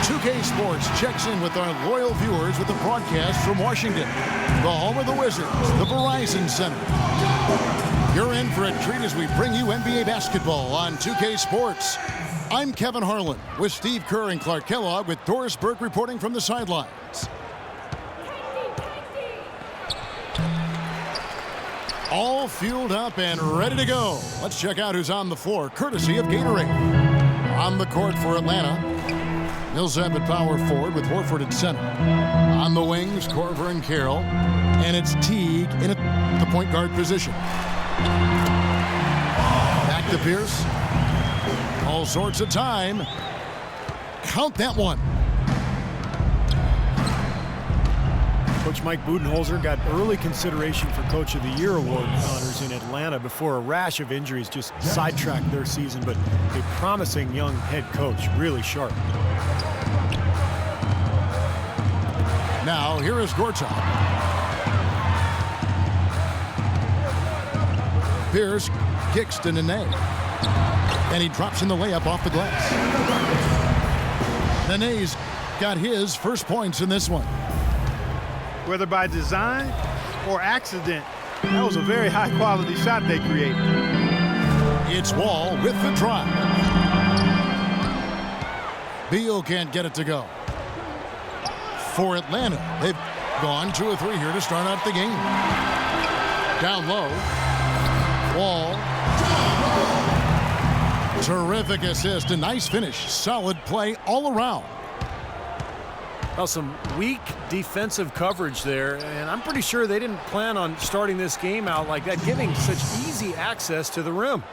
2K Sports checks in with our loyal viewers with a broadcast from Washington, the home of the Wizards, the Verizon Center. You're in for a treat as we bring you NBA basketball on 2K Sports. I'm Kevin Harlan with Steve Kerr and Clark Kellogg with Doris Burke reporting from the sidelines. All fueled up and ready to go. Let's check out who's on the floor, courtesy of Gatorade. On the court for Atlanta, Millsap at power forward with Horford at center. On the wings, Korver and Carroll. And it's Teague in the point guard position. Back to Pierce. All sorts of time. Count that one. Coach Mike Budenholzer got early consideration for Coach of the Year award honors in Atlanta before a rash of injuries just sidetracked their season, but a promising young head coach, really sharp. Now, here is Gortat. Pierce kicks to Nene. And he drops in the layup off the glass. Nene's got his first points in this one. Whether by design or accident, that was a very high-quality shot they created. It's Wall with the drive. Beal can't get it to go. For Atlanta, they've gone 2 of 3 here to start out the game. Down low. Wall. Terrific assist, a nice finish. Solid play all around. Well, some weak defensive coverage there, and I'm pretty sure they didn't plan on starting this game out like that, giving such easy access to the rim.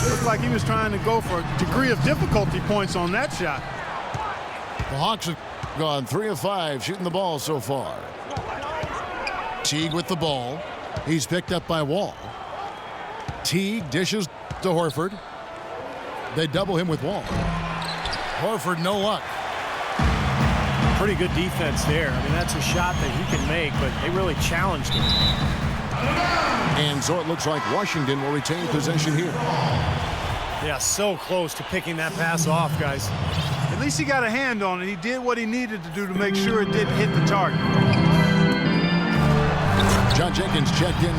Looked like he was trying to go for a degree of difficulty points on that shot. The Hawks have gone 3 of 5 shooting the ball so far. Teague with the ball. He's picked up by Wall. Teague dishes to Horford. They double him with Wall. Horford, no luck. Pretty good defense there. I mean, that's a shot that he can make, but they really challenged him. And so it looks like Washington will retain possession here. Yeah, so close to picking that pass off, guys. At least he got a hand on it. He did what he needed to do to make sure it didn't hit the target. John Jenkins checked in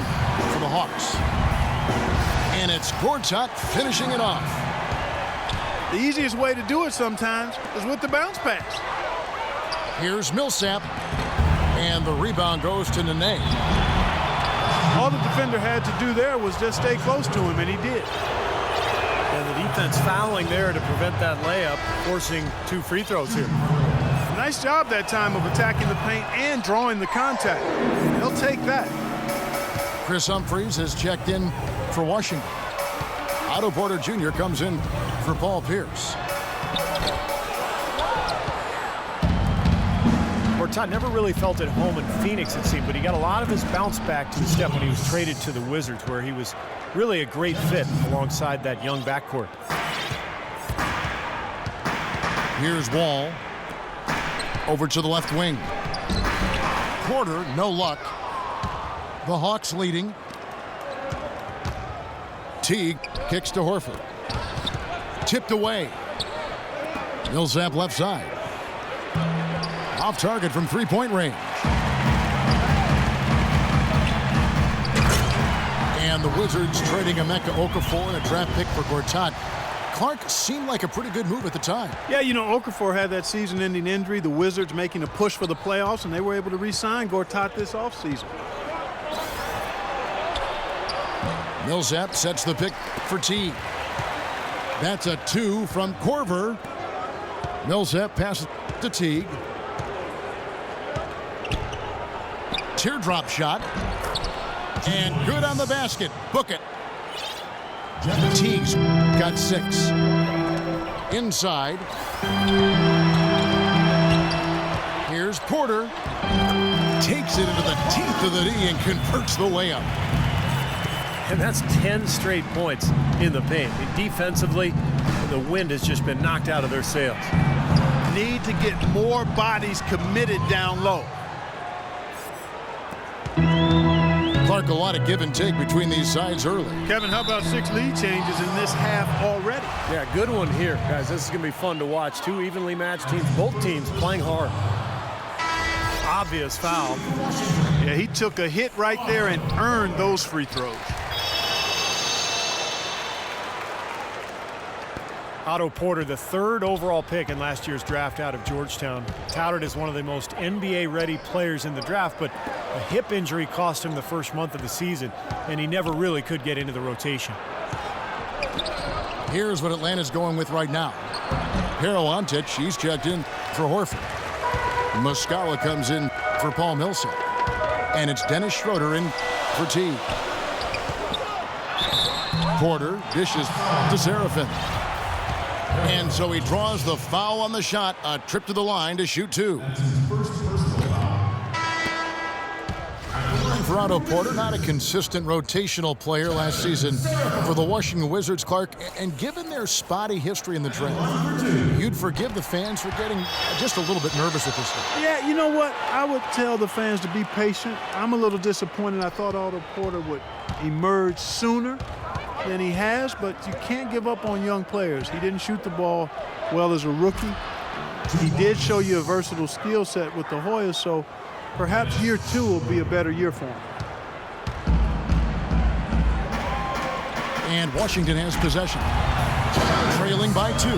for the Hawks. And it's Gortat finishing it off. The easiest way to do it sometimes is with the bounce pass. Here's Millsap. And the rebound goes to Nene. All the defender had to do there was just stay close to him, and he did. And the defense fouling there to prevent that layup, forcing 2 free throws here. Nice job that time of attacking the paint and drawing the contact. They'll take that. Chris Humphries has checked in for Washington. Otto Porter Jr. comes in for Paul Pierce. Gortat never really felt at home in Phoenix, it seemed, but he got a lot of his bounce back to the step when he was traded to the Wizards, where he was really a great fit alongside that young backcourt. Here's Wall. Over to the left wing. Porter, no luck. The Hawks leading. Teague kicks to Horford. Tipped away. Millsap left side. Off target from 3-point range. And the Wizards trading Emeka Okafor and a draft pick for Gortat. Clark seemed like a pretty good move at the time. Yeah, you know, Okafor had that season-ending injury. The Wizards making a push for the playoffs, and they were able to re-sign Gortat this offseason. Millsap sets the pick for Teague. That's a 2 from Korver. Millsap passes to Teague. Teardrop shot. And good on the basket. Book it. Teague's got 6. Inside. Here's Porter. Takes it into the teeth of the knee and converts the layup. And that's 10 straight points in the paint. Defensively, the wind has just been knocked out of their sails. Need to get more bodies committed down low. Clark, a lot of give and take between these sides early. Kevin, how about 6 lead changes in this half already? Yeah, good one here, guys. This is going to be fun to watch. Two evenly matched teams, both teams playing hard. Obvious foul. Yeah, he took a hit right there and earned those free throws. Otto Porter, the 3rd overall pick in last year's draft out of Georgetown, touted as one of the most NBA-ready players in the draft, but a hip injury cost him the first month of the season, and he never really could get into the rotation. Here's what Atlanta's going with right now. Peroantic, he's checked in for Horford. Muscala comes in for Paul Millsap. And it's Dennis Schroeder in for T. Porter dishes to Seraphin. And so he draws the foul on the shot. A trip to the line to shoot 2. For Otto Porter, not a consistent rotational player last season for the Washington Wizards, Clark. And given their spotty history in the draft, you'd forgive the fans for getting just a little bit nervous with this thing. Yeah, you know what? I would tell the fans to be patient. I'm a little disappointed. I thought Otto Porter would emerge sooner than he has, but you can't give up on young players. He didn't shoot the ball well as a rookie. He did show you a versatile skill set with the Hoyas, so perhaps year 2 will be a better year for him. And Washington has possession. Trailing by 2.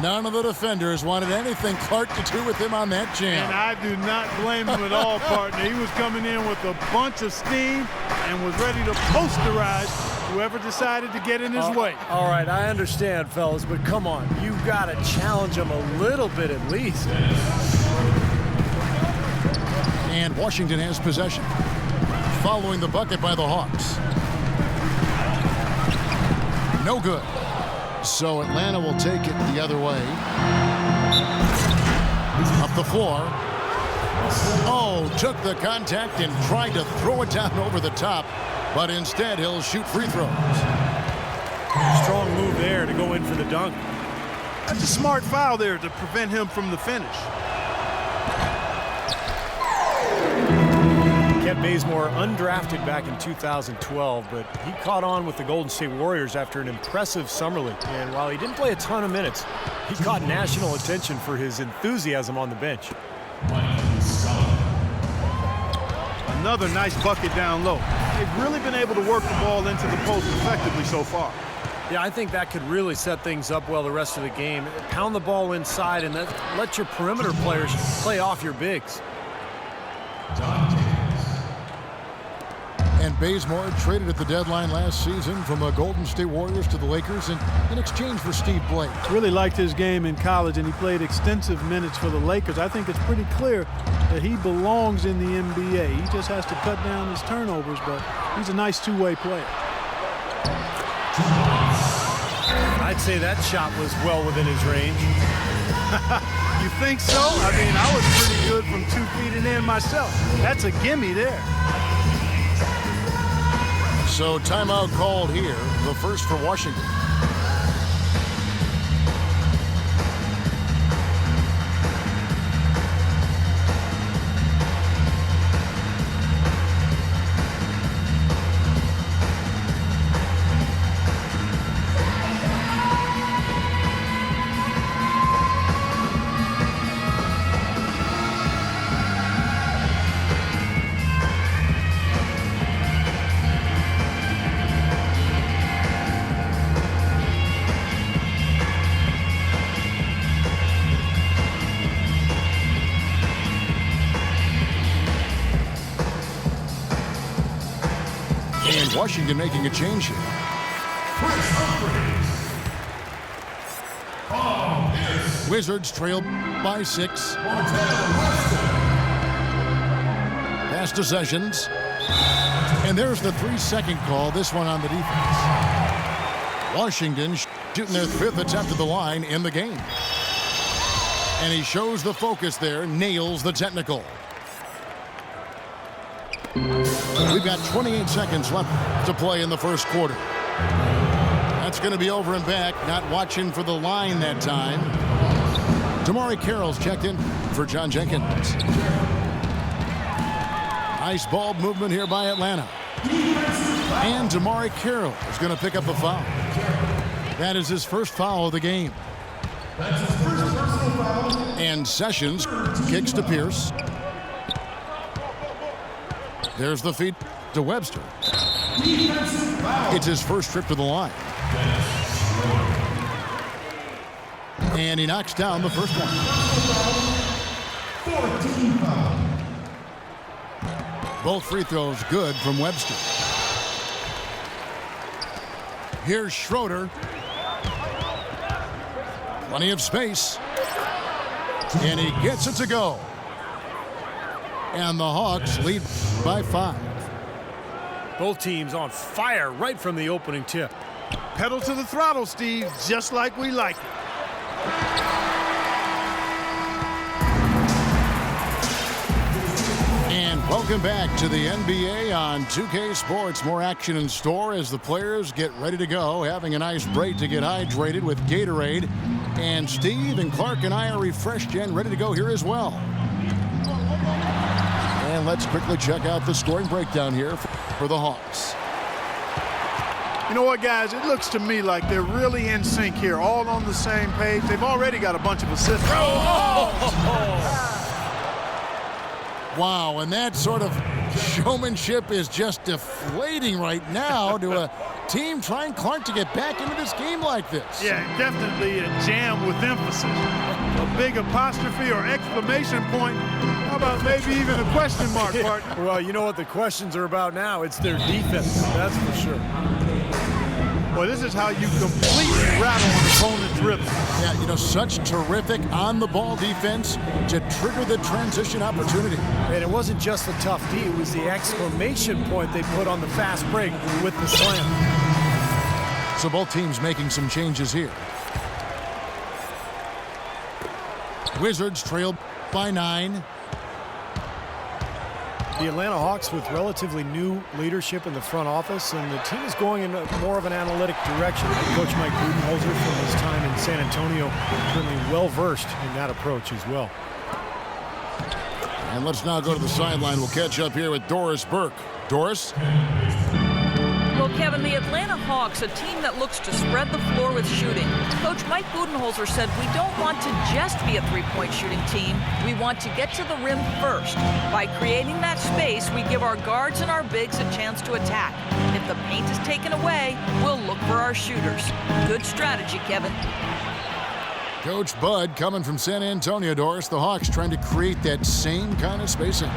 None of the defenders wanted anything Clark to do with him on that jam. And I do not blame him at all, partner. He was coming in with a bunch of steam and was ready to posterize whoever decided to get in his way. All right, I understand, fellas, but come on. You've got to challenge him a little bit at least. And Washington has possession. Following the bucket by the Hawks. No good. So Atlanta will take it the other way. Up the floor. Oh, took the contact and tried to throw it down over the top, but instead he'll shoot free throws. Strong move there to go in for the dunk. That's a smart foul there to prevent him from the finish. Kent Bazemore undrafted back in 2012, but he caught on with the Golden State Warriors after an impressive summer league. And while he didn't play a ton of minutes, he caught national attention for his enthusiasm on the bench. Another nice bucket down low. They've really been able to work the ball into the post effectively so far. Yeah, I think that could really set things up well the rest of the game. Pound the ball inside and let your perimeter players play off your bigs. And Bazemore traded at the deadline last season from the Golden State Warriors to the Lakers in exchange for Steve Blake. Really liked his game in college, and he played extensive minutes for the Lakers. I think it's pretty clear that he belongs in the NBA. He just has to cut down his turnovers, but he's a nice two-way player. I'd say that shot was well within his range. You think so? I mean, I was pretty good from 2 feet and in myself. That's a gimme there. So timeout called here, the first for Washington. And Washington making a change here. Wizards trail by 6. Pass to Sessions. And there's the 3-second call, this one on the defense. Washington shooting their 5th attempt at the line in the game. And he shows the focus there, nails the technical. We've got 28 seconds left to play in the first quarter. That's going to be over and back. Not watching for the line that time. Damari Carroll's checked in for John Jenkins. Nice ball movement here by Atlanta. And Damari Carroll is going to pick up a foul. That is his first foul of the game. And Sessions kicks to Pierce. There's the feed to Webster. It's his first trip to the line. And he knocks down the first one. 14 foul. Both free throws good from Webster. Here's Schroeder. Plenty of space. And he gets it to go. And the Hawks lead by 5. Both teams on fire right from the opening tip. Pedal to the throttle, Steve, just like we like it. And welcome back to the NBA on 2K Sports. More action in store as the players get ready to go, having a nice break to get hydrated with Gatorade. And Steve and Clark and I are refreshed and ready to go here as well. And let's quickly check out the scoring breakdown here for the Hawks. You know what, guys? It looks to me like they're really in sync here, all on the same page. They've already got a bunch of assists. Wow, and that sort of showmanship is just deflating right now to a team trying, Clark, to get back into this game like this. Yeah, definitely a jam with emphasis. A big apostrophe or exclamation point. How about maybe even a question mark, partner? Well, you know what the questions are about now? It's their defense, that's for sure. Well, this is how you completely rattle an opponent's rhythm. Yeah, you know, such terrific on-the-ball defense to trigger the transition opportunity. And it wasn't just the tough D, it was the exclamation point they put on the fast break with the slam. So both teams making some changes here. Wizards trailed by 9. The Atlanta Hawks with relatively new leadership in the front office, and the team is going in more of an analytic direction. Coach Mike Budenholzer, from his time in San Antonio, certainly well-versed in that approach as well. And let's now go to the sideline. We'll catch up here with Doris Burke. Doris? Well, Kevin, the Atlanta Hawks, a team that looks to spread the floor with shooting. Coach Mike Budenholzer said we don't want to just be a three-point shooting team. We want to get to the rim first. By creating that space, we give our guards and our bigs a chance to attack. If the paint is taken away, we'll look for our shooters. Good strategy, Kevin. Coach Bud coming from San Antonio, Doris. The Hawks trying to create that same kind of spacing.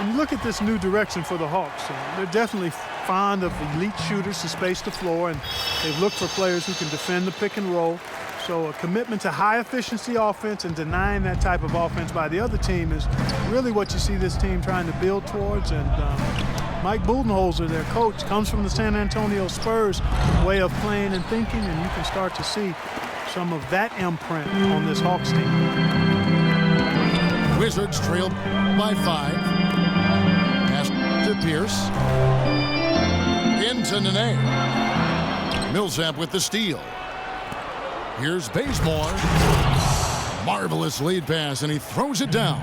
And look at this new direction for the Hawks. They're definitely fond of elite shooters to space the floor, and they've looked for players who can defend the pick and roll. So a commitment to high-efficiency offense and denying that type of offense by the other team is really what you see this team trying to build towards. And Mike Budenholzer, their coach, comes from the San Antonio Spurs way of playing and thinking, and you can start to see some of that imprint on this Hawks team. Wizards trailed by 5. Pass to Pierce. Into Nene. Millsap with the steal. Here's Bazemore. Marvelous lead pass, and he throws it down.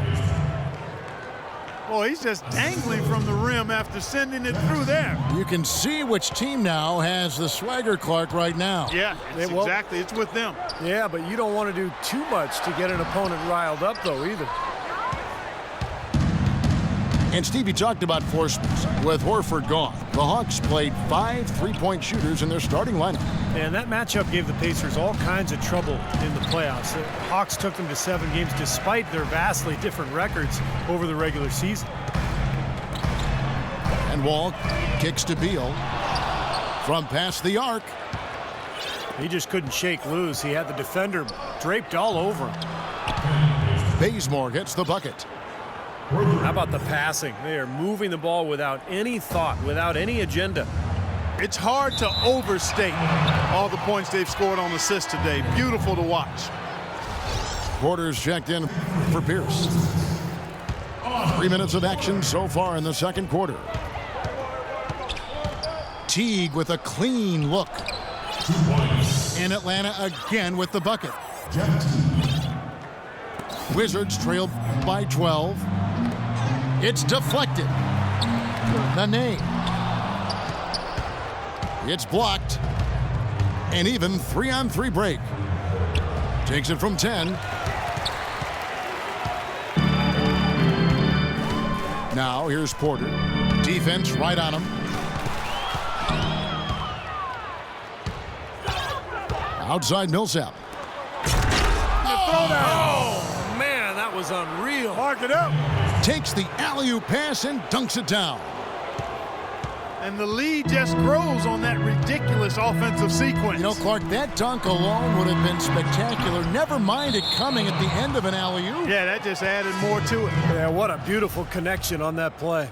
Boy, he's just dangling from the rim after sending it through there. You can see which team now has the swagger, Clark, right now. Yeah, exactly. It's with them. Yeah, but you don't want to do too much to get an opponent riled up, though, either. And Stevie talked about forceps. With Horford gone, the Hawks played 5 three-point shooters in their starting lineup. And that matchup gave the Pacers all kinds of trouble in the playoffs. The Hawks took them to 7 games despite their vastly different records over the regular season. And Wall kicks to Beal from past the arc. He just couldn't shake loose. He had the defender draped all over him. Bazemore gets the bucket. How about the passing? They are moving the ball without any thought, without any agenda. It's hard to overstate all the points they've scored on assists today. Beautiful to watch. Porter's checked in for Pierce. 3 minutes of action so far in the second quarter. Teague with a clean look. And Atlanta again with the bucket. Wizards trailed by 12. It's deflected. Nene. It's blocked. An even 3-on-3 break. Takes it from 10. Now here's Porter. Defense right on him. Outside Millsap. Oh, man, that was unreal. Mark it up. Takes the alley-oop pass and dunks it down. And the lead just grows on that ridiculous offensive sequence. You know, Clark, that dunk alone would have been spectacular. Never mind it coming at the end of an alley-oop. Yeah, that just added more to it. Yeah, what a beautiful connection on that play.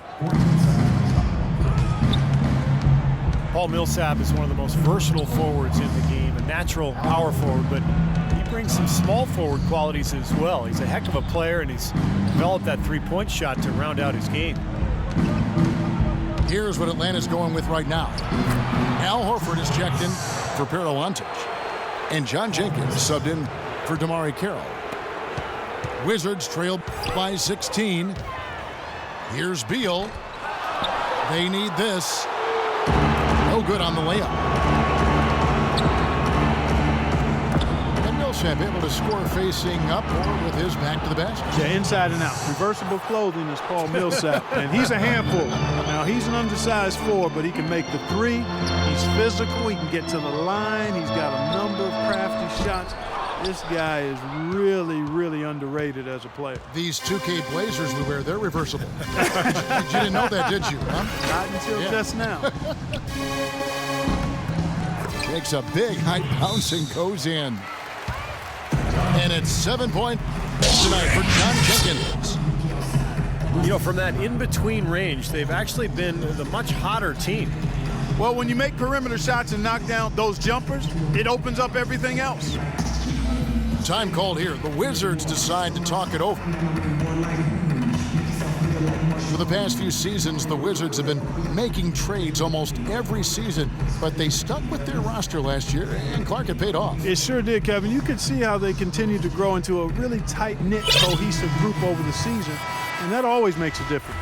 Paul Millsap is one of the most versatile forwards in the game, a natural power forward, but he brings some small forward qualities as well. He's a heck of a player, and he's developed that three-point shot to round out his game. Here's what Atlanta's going with right now. Al Horford is checked in for Pero Antic, and John Jenkins subbed in for Damari Carroll. Wizards trailed by 16. Here's Beal. They need this. No good on the layup. And Millsap able to score facing up or with his back to the basket. Yeah, inside and out. Reversible clothing is Paul Millsap, and he's a handful. Now, he's an undersized forward, but he can make the three. He's physical. He can get to the line. He's got a number of crafty shots. This guy is really, really underrated as a player. These 2K Blazers we wear, they're reversible. You didn't know that, did you? Huh? Not until just now. Takes a big high bounce and goes in. And it's 7-point tonight for John Jenkins. You know, from that in-between range, they've actually been the much hotter team. Well, when you make perimeter shots and knock down those jumpers, it opens up everything else. Time called here. The Wizards decide to talk it over. For the past few seasons, the Wizards have been making trades almost every season, but they stuck with their roster last year, and Clark, it paid off. It sure did, Kevin. You could see how they continued to grow into a really tight-knit, cohesive group over the season, and that always makes a difference.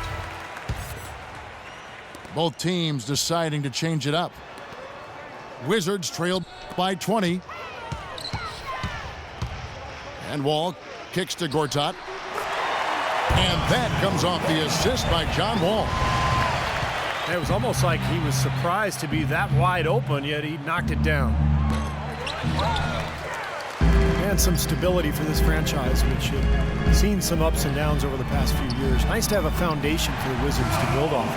Both teams deciding to change it up. Wizards trailed by 20. And Wall kicks to Gortat. And that comes off the assist by John Wall. It was almost like he was surprised to be that wide open, yet he knocked it down. And some stability for this franchise, which has seen some ups and downs over the past few years. Nice to have a foundation for the Wizards to build off.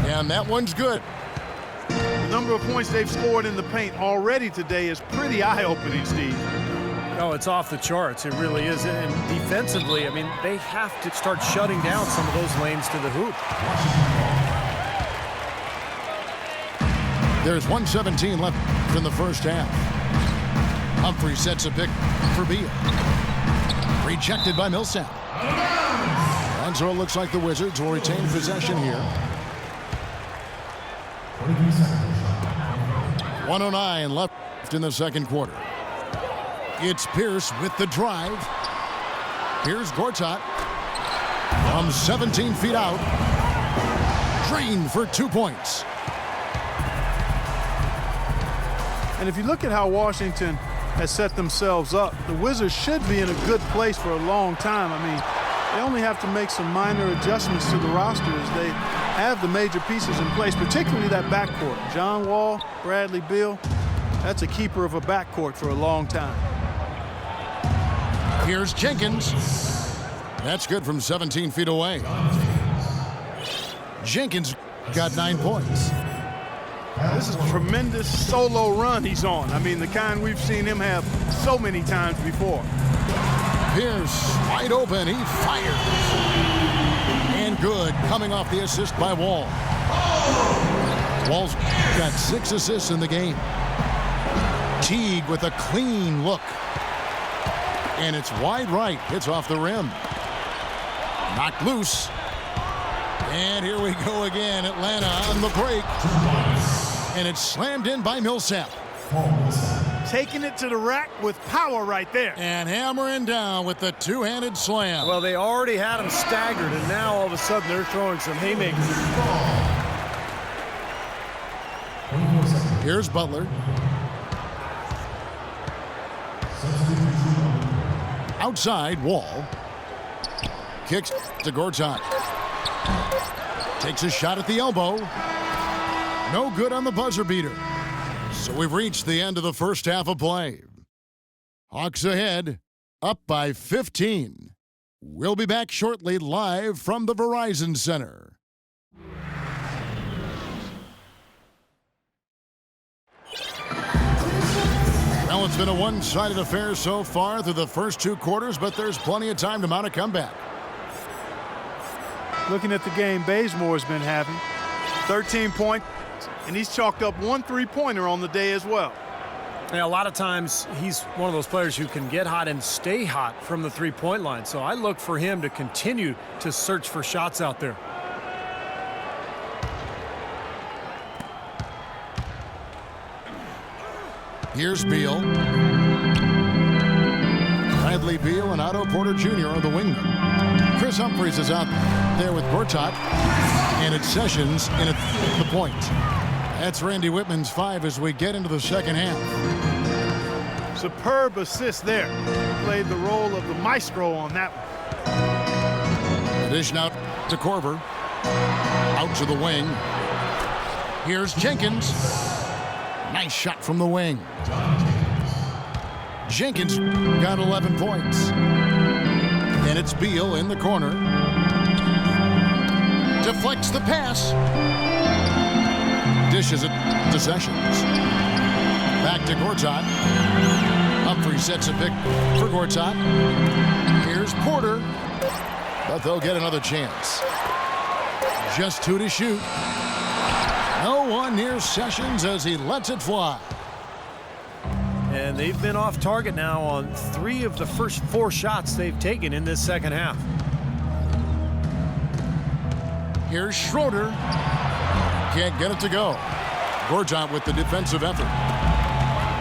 And that one's good. The number of points they've scored in the paint already today is pretty eye-opening, Steve. Oh, it's off the charts. It really is. And defensively, I mean, they have to start shutting down some of those lanes to the hoop. There's 1:17 left in the first half. Humphrey sets a pick for Beal. Rejected by Millsap. And so it looks like the Wizards will retain possession here. 1:09 left in the second quarter. It's Pierce with the drive. Here's Gortat from 17 feet out. Drained for 2 points. And if you look at how Washington has set themselves up, the Wizards should be in a good place for a long time. I mean, they only have to make some minor adjustments to the roster as they have the major pieces in place, particularly that backcourt. John Wall, Bradley Beal, that's a keeper of a backcourt for a long time. Here's Jenkins. That's good from 17 feet away. Jenkins got 9 points. This is a tremendous solo run he's on. I mean, the kind we've seen him have so many times before. Pierce wide open. He fires. And good, coming off the assist by Wall. Wall's got 6 assists in the game. Teague with a clean look. And it's wide right. Hits off the rim. Knocked loose. And here we go again. Atlanta on the break. And it's slammed in by Millsap. Taking it to the rack with power right there. And hammering down with the two-handed slam. Well, they already had him staggered, and now all of a sudden they're throwing some haymakers. Here's Butler. Outside, Wall. Kicks to Gortat. Takes a shot at the elbow. No good on the buzzer beater. So we've reached the end of the first half of play. Hawks ahead, up by 15. We'll be back shortly live from the Verizon Center. Well, it's been a one-sided affair so far through the first two quarters, but there's plenty of time to mount a comeback. Looking at the game Bazemore's been having, 13 points, and he's chalked up 1 3-pointer on the day as well. Yeah, a lot of times he's one of those players who can get hot and stay hot from the three-point line. So I look for him to continue to search for shots out there. Here's Beal. Bradley Beal and Otto Porter Jr. are the wingmen. Chris Humphries is out there with Gortat, and it's Sessions in at the point. That's Randy Whitman's 5 as we get into the second half. Superb assist there. Played the role of the maestro on that one. Addition out to Korver. Out to the wing. Here's Jenkins. Nice shot from the wing. Jenkins got 11 points. And it's Beal in the corner. Deflects the pass. Dishes it to Sessions. Back to Gortat. Humphrey sets a pick for Gortat. Here's Porter. But they'll get another chance. Just 2 to shoot. No one near Sessions as he lets it fly. And they've been off target now on 3 of the first 4 shots they've taken in this second half. Here's Schroeder. Can't get it to go. Gortat with the defensive effort.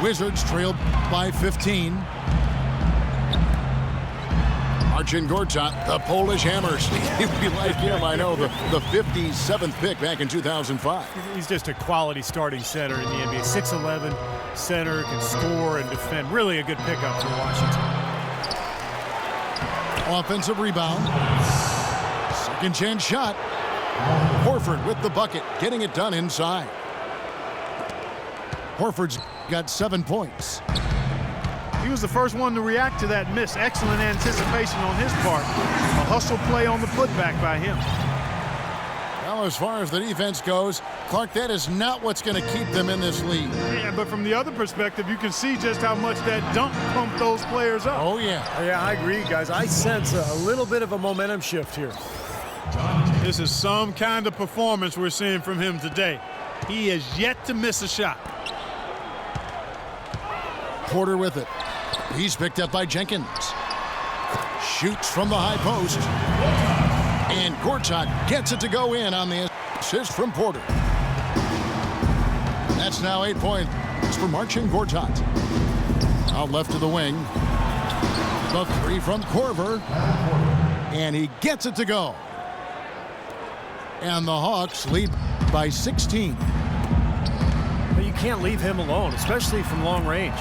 Wizards trailed by 15. Marcin Gortat, the Polish Hammers. We like him, I know, the 57th pick back in 2005. He's just a quality starting center in the NBA. 6'11", center, can score and defend. Really a good pickup for Washington. Offensive rebound. Second chance shot. Horford with the bucket, getting it done inside. Horford's got 7 points. He was the first one to react to that miss. Excellent anticipation on his part. A hustle play on the putback by him. Well, as far as the defense goes, Clark, that is not what's going to keep them in this league. Yeah, but from the other perspective, you can see just how much that dunk pumped those players up. Oh, yeah. Yeah, I agree, guys. I sense a little bit of a momentum shift here. This is some kind of performance we're seeing from him today. He has yet to miss a shot. Porter with it. He's picked up by Jenkins. Shoots from the high post. And Gortat gets it to go in on the assist from Porter. That's now 8 points for Marcin Gortat. Out left to the wing. The 3 from Korver. And he gets it to go. And the Hawks lead by 16. But you can't leave him alone, especially from long range.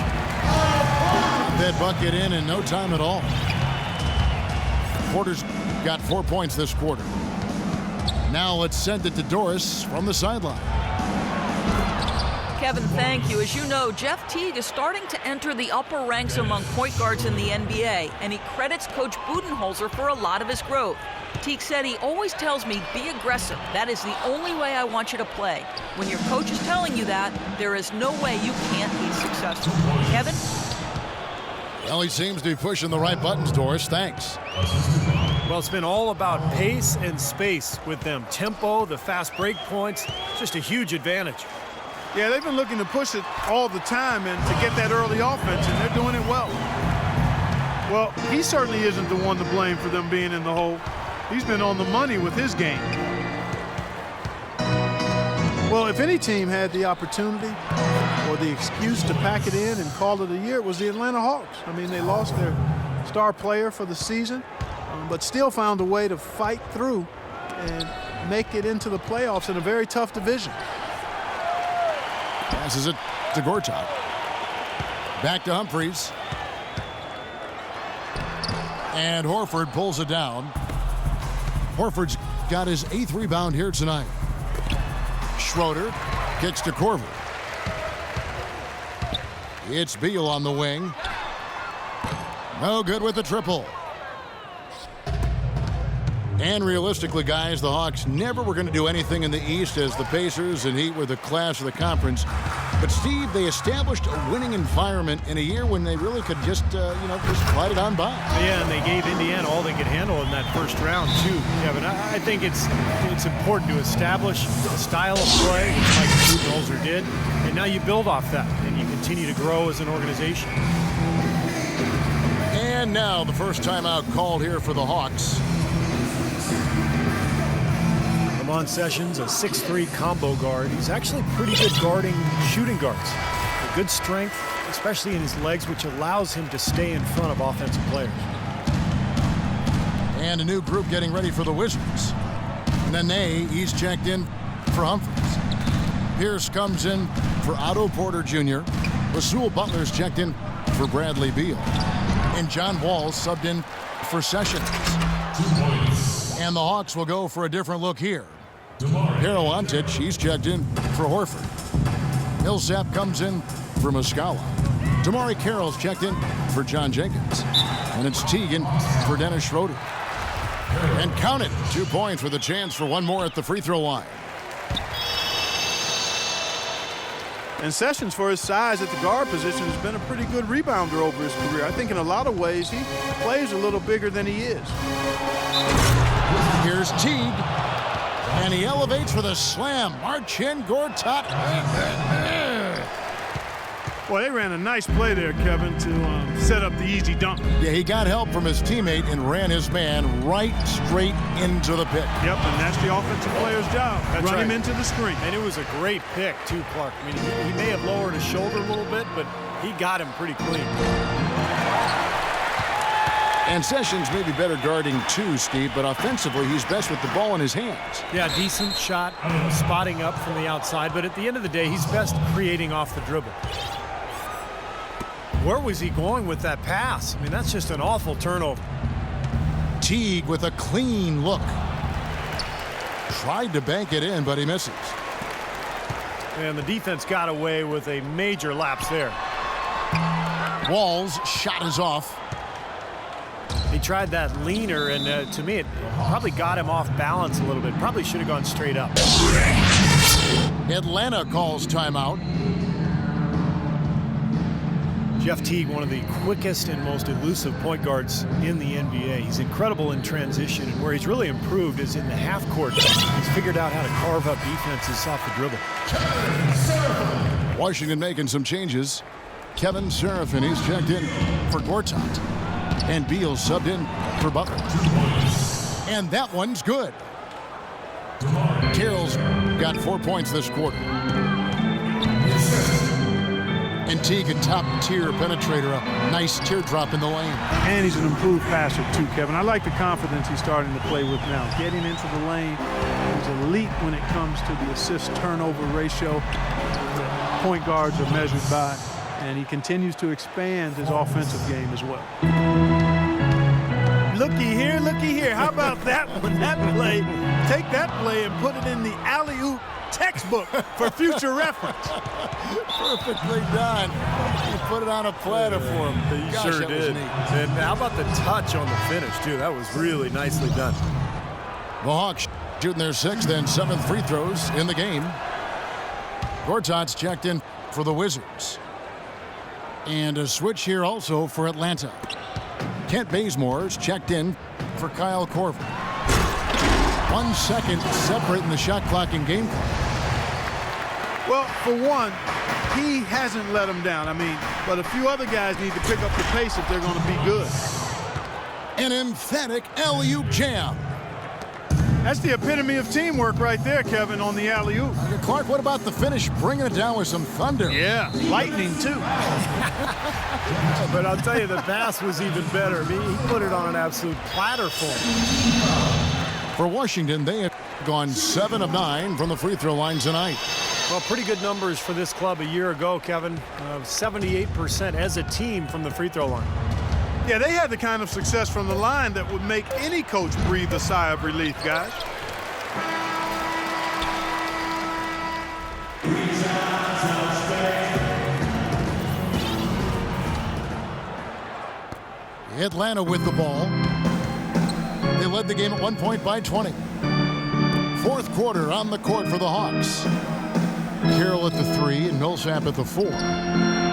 That bucket in no time at all. Porter's got 4 points this quarter. Now let's send it to Doris from the sideline. Kevin, thank you. As you know, Jeff Teague is starting to enter the upper ranks among point guards in the NBA, and he credits Coach Budenholzer for a lot of his growth. Teague said he always tells me, be aggressive. That is the only way I want you to play. When your coach is telling you that, there is no way you can't be successful. Kevin? Well, he seems to be pushing the right buttons, Doris. Thanks. Well, it's been all about pace and space with them. Tempo, the fast break points, just a huge advantage. Yeah, they've been looking to push it all the time and to get that early offense, and they're doing it well. Well, he certainly isn't the one to blame for them being in the hole. He's been on the money with his game. Well, if any team had the opportunity or the excuse to pack it in and call it a year was the Atlanta Hawks. I mean, they lost their star player for the season, but still found a way to fight through and make it into the playoffs in a very tough division. Passes it to Gortat. Back to Humphries. And Horford pulls it down. Horford's got his 8th rebound here tonight. Schroeder kicks to Korver. It's Beal on the wing. No good with the triple. And realistically, guys, the Hawks never were going to do anything in the East, as the Pacers and Heat were the class of the conference. But, Steve, they established a winning environment in a year when they really could just, just glide it on by. Yeah, and they gave Indiana all they could handle in that first round, too, Kevin. I think it's important to establish a style of play, which Mike Budenholzer did, and now you build off that, and you continue to grow as an organization. And now the first timeout called here for the Hawks. Ramon Sessions, a 6'3" combo guard. He's actually pretty good guarding shooting guards. A good strength, especially in his legs, which allows him to stay in front of offensive players. And a new group getting ready for the Wizards. Nene, he's checked in for Humphries. Pierce comes in for Otto Porter Jr. Rasul Butler's checked in for Bradley Beal. And John Wall subbed in for Sessions. And the Hawks will go for a different look here. Harold Antich, he's checked in for Horford. Millsap comes in for Muscala. Damari Carroll's checked in for John Jenkins. And it's Teagan for Dennis Schroeder. And count it, 2 points with a chance for one more at the free throw line. And Sessions, for his size at the guard position, has been a pretty good rebounder over his career. I think in a lot of ways he plays a little bigger than he is. Here's Teague. And he elevates for the slam. March in, Gortat. Well, they ran a nice play there, Kevin, to set up the easy dunk. Yeah, he got help from his teammate and ran his man right straight into the pit. Yep, and that's the offensive player's job. That's Run him right. into the screen. And it was a great pick, too, Clark. I mean, he may have lowered his shoulder a little bit, but he got him pretty clean. And Sessions may be better guarding too, Steve, but offensively he's best with the ball in his hands. Yeah, decent shot, spotting up from the outside, but at the end of the day, he's best creating off the dribble. Where was he going with that pass? I mean, that's just an awful turnover. Teague with a clean look. Tried to bank it in, but he misses. And the defense got away with a major lapse there. Wall's shot is off. He tried that leaner, and to me, it probably got him off balance a little bit. Probably should have gone straight up. Atlanta calls timeout. Jeff Teague, one of the quickest and most elusive point guards in the NBA. He's incredible in transition, and where he's really improved is in the half court. He's figured out how to carve up defenses off the dribble. Washington making some changes. Kevin Seraphin, he's checked in for Gortat. And Beal subbed in for Butler. And that one's good. Carroll's got 4 points this quarter. And Teague, a top-tier penetrator, a nice teardrop in the lane. And he's an improved passer, too, Kevin. I like the confidence he's starting to play with now. Getting into the lane, he's elite when it comes to the assist-turnover ratio that point guards are measured by. And he continues to expand his offensive game as well. Looky here. How about that one? That play, take that play and put it in the alley-oop textbook for future reference. Perfectly done. He put it on a platter for him. He Gosh, sure that was did. neat. And how about the touch on the finish, too? That was really nicely done. The Hawks shooting their 6th and 7th free throws in the game. Gortat's checked in for the Wizards. And a switch here also for Atlanta. Kent Bazemore's checked in for Kyle Korver. 1 second separating the shot clock and game clock. Well, for one, he hasn't let him down. I mean, but a few other guys need to pick up the pace if they're going to be good. An emphatic alley-oop jam. That's the epitome of teamwork right there, Kevin, on the alley-oop. Clark, what about the finish? Bringing it down with some thunder. Yeah, lightning, too. But I'll tell you, the pass was even better. I mean, he put it on an absolute platter for him. For Washington, they have gone 7 of 9 from the free throw line tonight. Well, pretty good numbers for this club a year ago, Kevin. 78% as a team from the free throw line. Yeah, they had the kind of success from the line that would make any coach breathe a sigh of relief, guys. Atlanta with the ball. They led the game at 1 point by 20. Fourth quarter on the court for the Hawks. Carroll at the 3 and Millsap at the 4.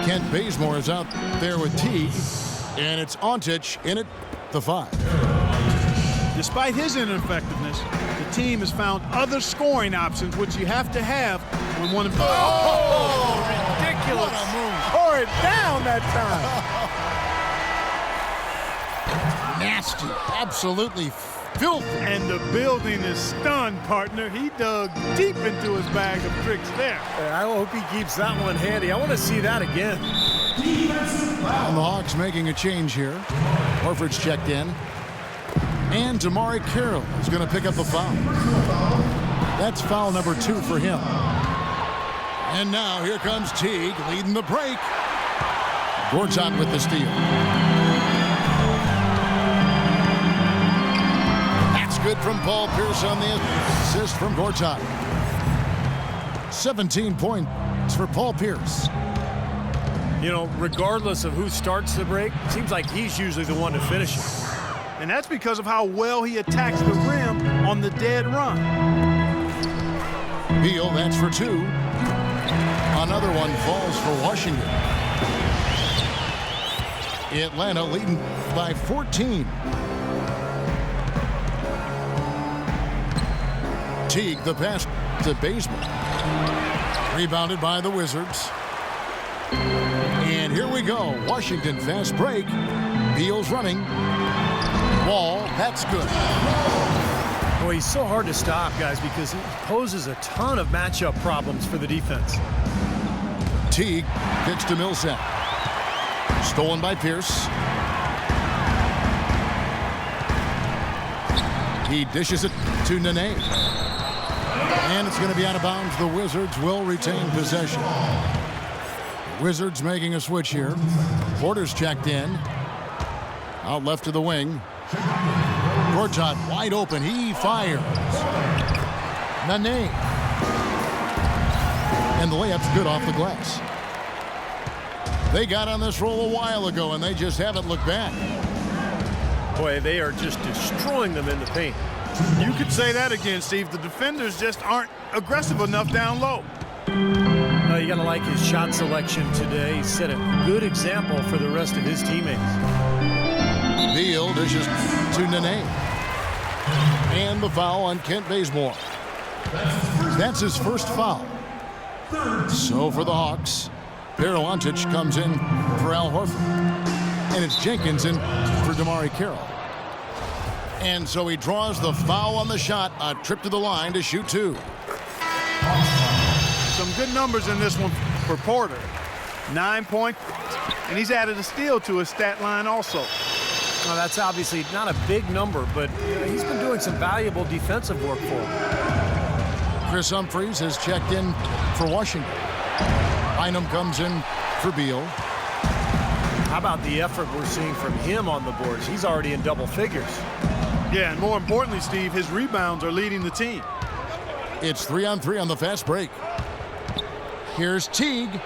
Kent Bazemore is out there with Teague. And it's Ontich in at the 5. Despite his ineffectiveness, the team has found other scoring options, which you have to have when one of them. Oh, ridiculous. What a move. Tore it down that time. Nasty. Absolutely filthy. And the building is stunned, partner. He dug deep into his bag of tricks there. I hope he keeps that one handy. I want to see that again. And the Hawks making a change here. Horford's checked in. And Damari Carroll is going to pick up the foul. That's foul number 2 for him. And now here comes Teague leading the break. Gortat with the steal. That's good from Paul Pierce on the assist from Gortat. 17 points for Paul Pierce. You know, regardless of who starts the break, it seems like he's usually the one to finish it. And that's because of how well he attacks the rim on the dead run. Beal, that's for 2. Another one falls for Washington. Atlanta leading by 14. Teague, the pass to Bazemore. Rebounded by the Wizards. And here we go. Washington fast break. Beal's running. Wall, that's good. Boy, he's so hard to stop, guys, because he poses a ton of matchup problems for the defense. Teague pitch to Millsap. Stolen by Pierce. He dishes it to Nene. And it's going to be out of bounds. The Wizards will retain possession. Wizards making a switch here. Porter's checked in. Out left to the wing. Gortat wide open. He fires. Nene. And the layup's good off the glass. They got on this roll a while ago, and they just haven't looked back. Boy, they are just destroying them in the paint. You could say that again, Steve. The defenders just aren't aggressive enough down low. You got to like his shot selection today. He set a good example for the rest of his teammates. Beal dishes to Nene. And the foul on Kent Bazemore. That's his first foul. So for the Hawks, Ontich comes in for Al Horford. And it's Jenkins in for Damari Carroll. And so he draws the foul on the shot. A trip to the line to shoot 2. Some good numbers in this one for Porter. 9 points, and he's added a steal to his stat line also. Well, that's obviously not a big number, but he's been doing some valuable defensive work for him. Chris Humphries has checked in for Washington. Bynum comes in for Beal. How about the effort we're seeing from him on the boards? He's already in double figures. Yeah, and more importantly, Steve, his rebounds are leading the team. It's 3-on-3 on the fast break. Here's Teague.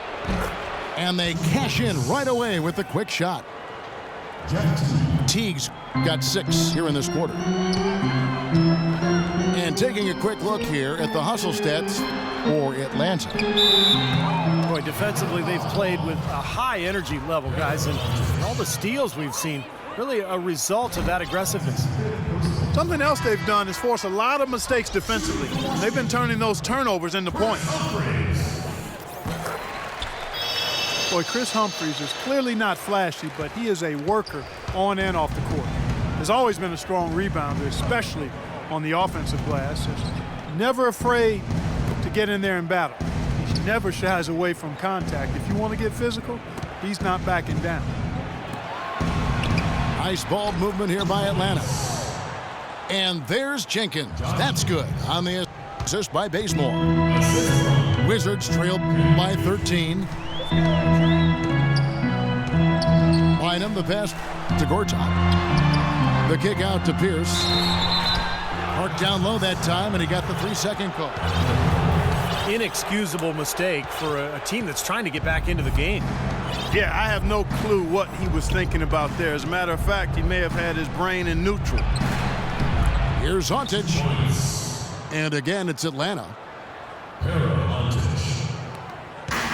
And they cash in right away with the quick shot. Teague's got 6 here in this quarter. And taking a quick look here at the hustle stats for Atlanta. Boy, defensively, they've played with a high energy level, guys, and all the steals we've seen, really a result of that aggressiveness. Something else they've done is force a lot of mistakes defensively. They've been turning those turnovers into points. Boy, Chris Humphries is clearly not flashy, but he is a worker on and off the court. Has always been a strong rebounder, especially on the offensive glass. Is never afraid to get in there and battle. He never shies away from contact. If you want to get physical, he's not backing down. Nice ball movement here by Atlanta. And there's Jenkins. That's good on the assist by Bazemore. Wizards trail by 13. Bynum, the pass to Gortat. The kick out to Pierce. Parked down low that time, and he got the 3-second call. Inexcusable mistake for a team that's trying to get back into the game. Yeah, I have no clue what he was thinking about there. As a matter of fact, he may have had his brain in neutral. Here's Hontage. And again, it's Atlanta.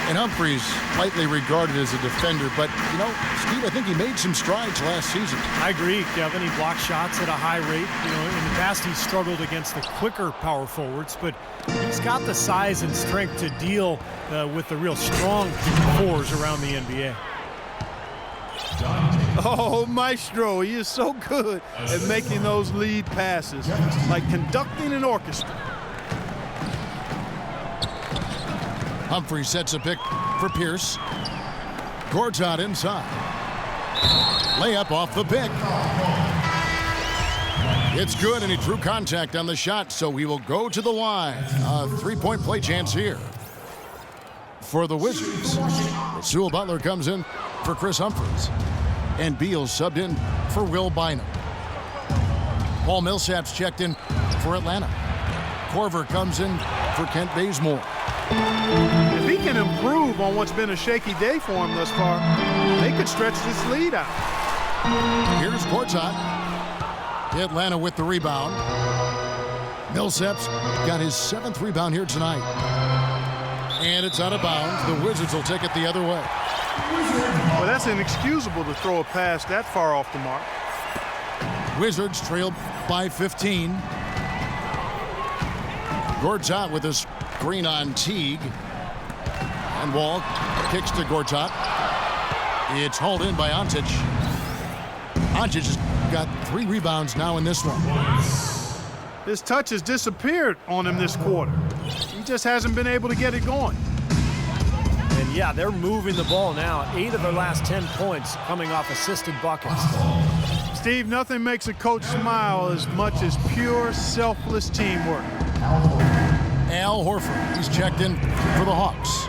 And Humphries, lightly regarded as a defender, but, you know, Steve, I think he made some strides last season. I agree, Kevin. He blocked shots at a high rate. You know, in the past, he struggled against the quicker power forwards, but he's got the size and strength to deal with the real strong fours around the NBA. Oh, Maestro, he is so good at making those lead passes, like conducting an orchestra. Humphries sets a pick for Pierce. Gortat inside. Layup off the pick. It's good, and he drew contact on the shot, so he will go to the line. A three-point play chance here for the Wizards. Rasul Butler comes in for Chris Humphries. And Beal subbed in for Will Bynum. Paul Millsap's checked in for Atlanta. Korver comes in for Kent Bazemore. If he can improve on what's been a shaky day for him thus far, they could stretch this lead out. Here's Gortat. Atlanta with the rebound. Millsap's got his 7th rebound here tonight. And it's out of bounds. The Wizards will take it the other way. Well, that's inexcusable to throw a pass that far off the mark. Wizards trailed by 15. Gortat with a screen on Teague. And Wall kicks to Gortat. It's hauled in by Ontic. Ontic has got 3 rebounds now in this one. His touch has disappeared on him this quarter. He just hasn't been able to get it going. And yeah, they're moving the ball now. 8 of their last 10 points coming off assisted buckets. Steve, nothing makes a coach smile as much as pure, selfless teamwork. Al Horford, he's checked in for the Hawks.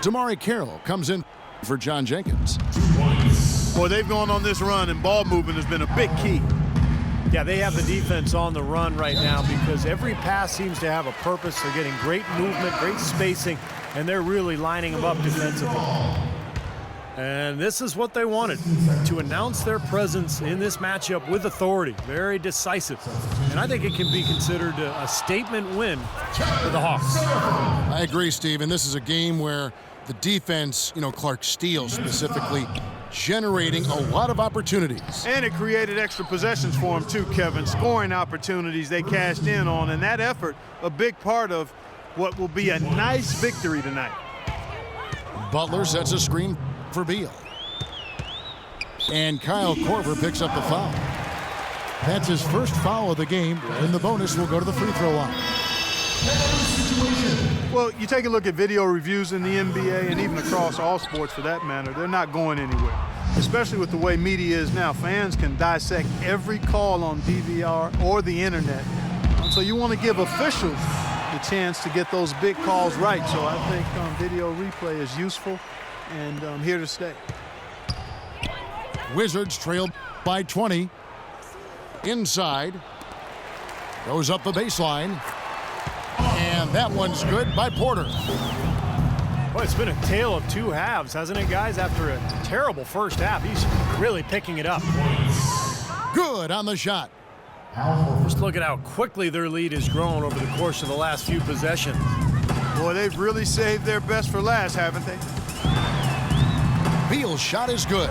Damari Carroll comes in for John Jenkins. Boy, they've gone on this run, and ball movement has been a big key. Yeah, they have the defense on the run right now because every pass seems to have a purpose. They're getting great movement, great spacing, and they're really lining them up defensively. And this is what they wanted, to announce their presence in this matchup with authority. Very decisive. And I think it can be considered a statement win for the Hawks. I agree, Steve, and this is a game where the defense, you know, Clark Steele specifically, generating a lot of opportunities. And it created extra possessions for him too, Kevin. Scoring opportunities they cashed in on, and that effort, a big part of what will be a nice victory tonight. Butler sets a screen for Beal. And Kyle Korver picks up the foul. That's his first foul of the game, and the bonus will go to the free throw line. Well, you take a look at video reviews in the NBA and even across all sports for that matter, they're not going anywhere. Especially with the way media is now. Fans can dissect every call on DVR or the internet. So you want to give officials the chance to get those big calls right. So I think video replay is useful and here to stay. Wizards trailed by 20. Inside. Goes up the baseline. And that one's good by Porter. Well, it's been a tale of 2 halves, hasn't it, guys? After a terrible first half, he's really picking it up. Good on the shot. Just look at how quickly their lead has grown over the course of the last few possessions. Boy, they've really saved their best for last, haven't they? Beal's shot is good.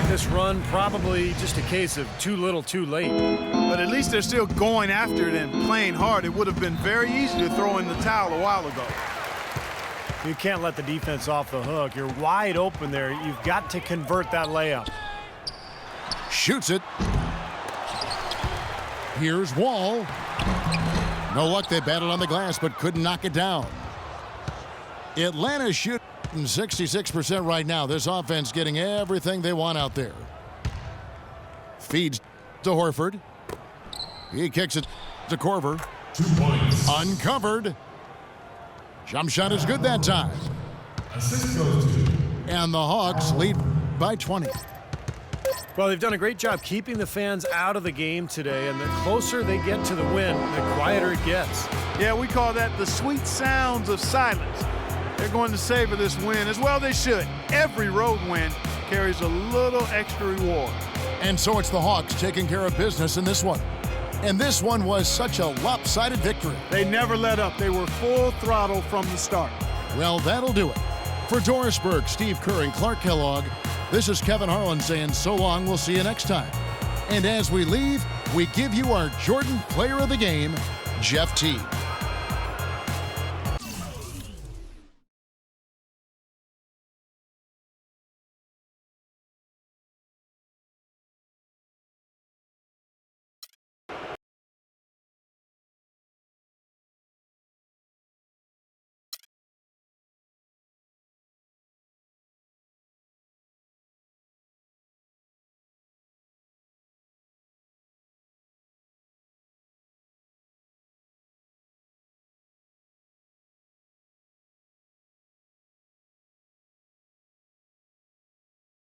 This run probably just a case of too little too late. But at least they're still going after it and playing hard. It would have been very easy to throw in the towel a while ago. You can't let the defense off the hook. You're wide open there. You've got to convert that layup. Shoots it. Here's Wall. No luck. They battled on the glass but couldn't knock it down. Atlanta shooting 66% right now. This offense getting everything they want out there. Feeds to Horford. He kicks it to Korver. 2 points. Uncovered. Jump shot is good that time. Assist goes to. And the Hawks lead by 20. Well, they've done a great job keeping the fans out of the game today, and the closer they get to the win, the quieter it gets. Yeah, we call that the sweet sounds of silence. They're going to savor this win, as well they should. Every road win carries a little extra reward. And so it's the Hawks taking care of business in this one. And this one was such a lopsided victory. They never let up. They were full throttle from the start. Well, that'll do it. For Doris Burke, Steve Kerr, and Clark Kellogg, this is Kevin Harlan saying so long. We'll see you next time. And as we leave, we give you our Jordan Player of the Game, Jeff Teague.